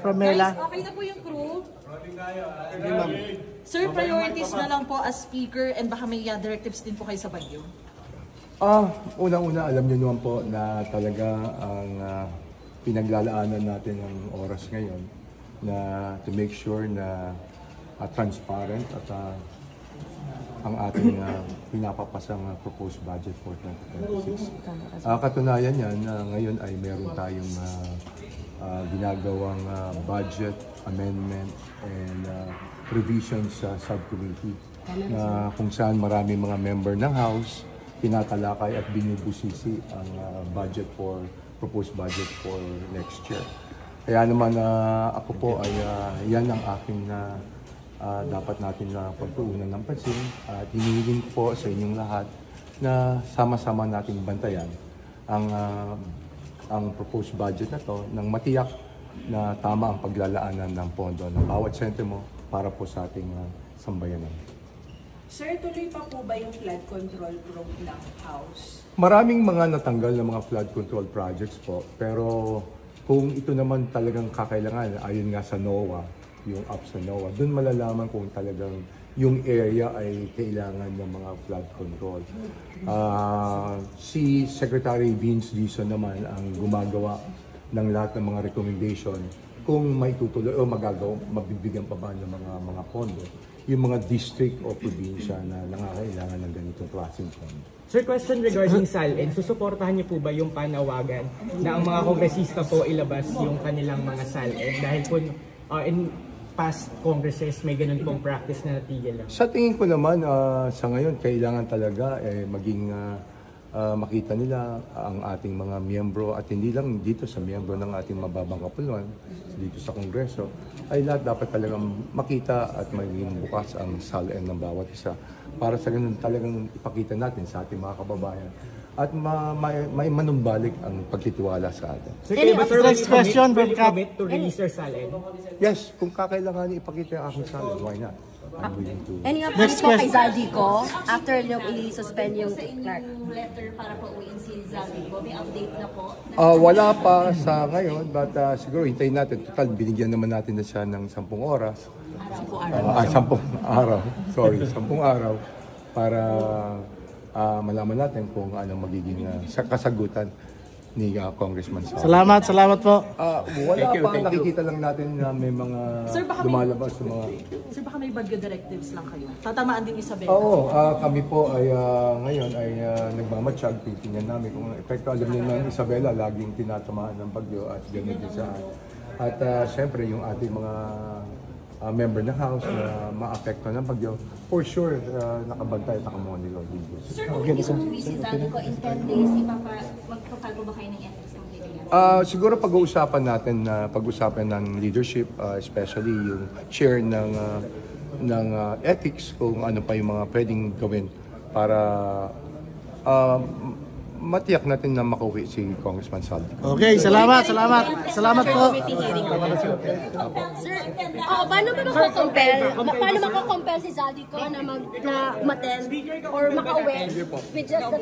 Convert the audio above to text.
from Mela. Guys, okay na po yung crew. Sir, priorities na lang po as speaker and baka may directives din po kayo sa Baguio. Unang-una, alam niyo naman po na talaga ang pinaglalaanan natin ng oras ngayon na to make sure na transparent at ang ating pinapapasang proposed budget for 2026. Katunayan yan, ngayon ay meron tayong ginagawang budget amendment and revisions sa subcommittee na kung saan marami mga member ng House tinatalakay at binubusisi ang proposed budget for next year. Kaya naman ako po ay yan ang aking dapat natin na pagtuunan ng pansin at hinihiling po sa inyong lahat na sama-sama nating bantayan ang proposed budget na to nang matiyak na tama ang paglalaanan ng pondo ng bawat sentimo para po sa ating sambayanan. Sir, tuloy pa po ba yung flood control probe ng House? Maraming mga natanggal na mga flood control projects po, pero kung ito naman talagang kakailangan, ayon nga sa NOAA, yung app sa NOAA, dun malalaman kung talagang yung area ay kailangan ng mga flood control. Si Secretary Vince Dizon naman ang gumagawa ng lahat ng mga recommendation kung may tutuloy o mabibigyan pa ba ng mga pondo yung mga district o probinsya na nangangailangan ng ganitong klaseng pondo. Sir, question regarding SALN. Susuportahan niyo po ba yung panawagan na ang mga kongresista po ilabas yung kanilang mga SALN dahil po in past congresses may ganun pong practice na natigil lang? Sa tingin ko naman, sa ngayon, kailangan talaga maging makita nila ang ating mga miyembro at hindi lang dito sa miyembro ng ating mababang kapuluan, dito sa Kongreso, ay lahat dapat talagang makita at maging bukas ang SALN ng bawat isa para sa ganun talagang ipakita natin sa ating mga kababayan at may manumbalik ang pagtitiwala sa atin. So, next question, will commit to release your SALN? Yes, kung kakailangan ipakita ang aking SALN, why not? Any update po kay Zaldico after yung i-suspend yung Clark? Letter para po uwiin si Zaldico, may update na po? Wala pa sa ngayon, but siguro hintayin natin. Total, binigyan naman natin na siya ng 10 oras. 10 araw. Sorry, 10 araw para malaman natin kung anong magiging kasagutan ni Congressman Sal. Salamat po. Wala pa, nakikita lang natin na may mga lumalabas sa mga... Sir, baka may Baguio directives lang kayo. Tatamaan din Isabela. Oo, kami po ay ngayon ay nagmamatsyag, titingnan namin kung epekto. Alam niyo na Isabela, laging tinatamaan ng bagyo at gano'n din sa... At syempre, yung ating mga member ng House na maapekto ng bagyo, for sure, nakabantay at nakamonitor dito. Sir, kung hindi umuwi si Zaldico in 10 days, magpapago ba kayo ng ethics committee? Siguro pag-uusapan natin ng leadership, especially yung chair ng ethics, kung ano pa yung mga pwedeng gawin para matiyak natin na makauwi si Congressman Zaldico. Okay, salamat po. Sir, paano mako-compel si Zaldico na mag-attend or makauwi with just the